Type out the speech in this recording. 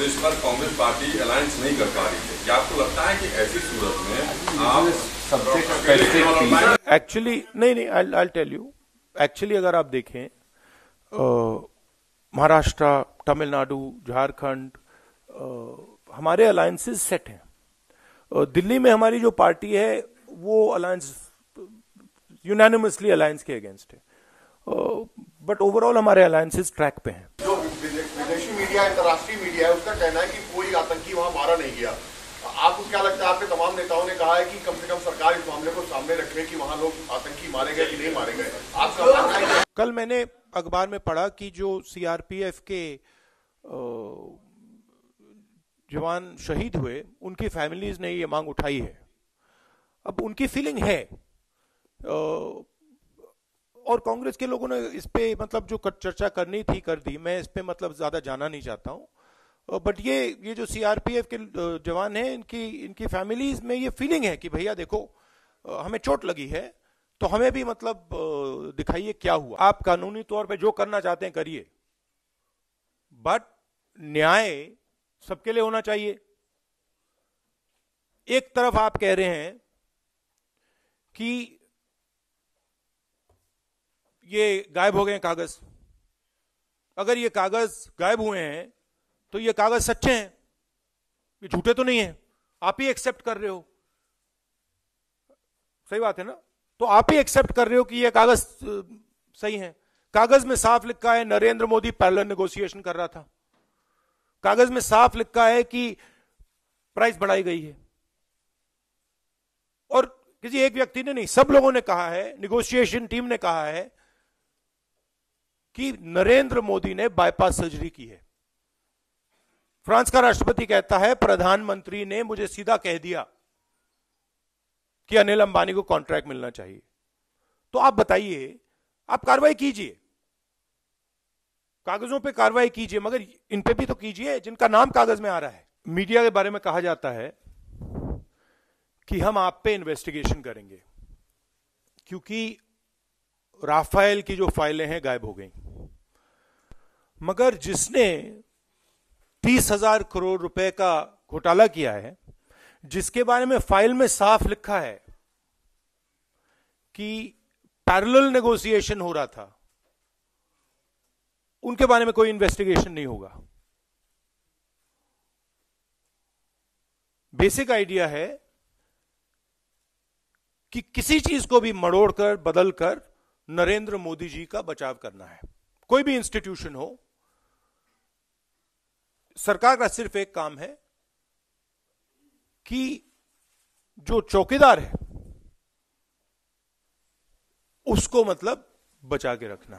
प्रदेश पर Congress party alliance नहीं कर पा रही है, क्या आपको लगता है कि ऐसी सूरत में आप सब्जेक्ट एक्चुअली नहीं, आई टेल यू। एक्चुअली अगर आप देखें महाराष्ट्र, तमिलनाडु, झारखंड, हमारे अलायंसेस सेट हैं। दिल्ली में हमारी जो पार्टी है वो अलायंस यूनानिमसली अलायंस के अगेंस्ट है, बट ओवरऑल हमारे अलायंसेस ट्रैक पे हैं। जो विदेशी मीडिया, अंतर्राष्ट्रीय मीडिया है, उसका कहना है कि कोई आतंकी वहां मारा नहीं गया। आपको क्या लगता है? आपके तमाम नेताओं ने कहा है कि कम से कम सरकार इस मामले को सामने रखे कि वहां लोग आतंकी मारे गए कि नहीं मारे गए। आपका मानना है? कल मैंने अखबार में पढ़ा कि जो सीआरपीएफ के जवान शहीद हुए, उनकी फैमिलीज ने ये मांग उठाई है। अब उनकी फीलिंग है, और कांग्रेस के लोगों ने इस पे मतलब जो चर्चा करनी थी कर दी। मैं इस पे मतलब ज्यादा जाना नहीं चाहता हूं, बट ये जो सीआरपीएफ के जवान हैं, इनकी फैमिलीज में ये फीलिंग है कि भैया देखो हमें चोट लगी है, तो हमें भी मतलब दिखाइए क्या हुआ। आप कानूनी तौर पे जो करना चाहते हैं करिए, बट न्याय सबके लिए होना चाहिए। एक तरफ आप कह रहे हैं कि ये गायब हो गए कागज, अगर ये कागज गायब हुए हैं तो ये कागज सच्चे हैं, ये झूठे तो नहीं है, आप ही एक्सेप्ट कर रहे हो। सही बात है ना? तो आप ही एक्सेप्ट कर रहे हो कि ये कागज सही है। कागज में साफ लिखा है नरेंद्र मोदी पैरेलल नेगोशिएशन कर रहा था। कागज में साफ लिखा है कि प्राइस बढ़ाई गई है, और किसी एक व्यक्ति ने नहीं, सब लोगों ने कहा है, नेगोशिएशन टीम ने कहा है कि नरेंद्र मोदी ने बाईपास सर्जरी की है। फ्रांस का राष्ट्रपति कहता है प्रधानमंत्री ने मुझे सीधा कह दिया कि अनिल अंबानी को कॉन्ट्रैक्ट मिलना चाहिए। तो आप बताइए, आप कार्रवाई कीजिए, कागजों पे कार्रवाई कीजिए, मगर इन पे भी तो कीजिए जिनका नाम कागज में आ रहा है। मीडिया के बारे में कहा जाता है कि हम आप पे इन्वेस्टिगेशन करेंगे, क्योंकि राफेल की जो फाइलें हैं गायब हो गई। मगर जिसने 30,000 करोड़ रुपए का घोटाला किया है, जिसके बारे में फाइल में साफ लिखा है कि पैरेलल नेगोशिएशन हो रहा था, उनके बारे में कोई इन्वेस्टिगेशन नहीं होगा। बेसिक आइडिया है कि किसी चीज को भी मड़ोड़कर बदलकर नरेंद्र मोदी जी का बचाव करना है। कोई भी इंस्टीट्यूशन हो, सरकार का सिर्फ एक काम है कि जो चौकीदार है उसको मतलब बचा के रखना।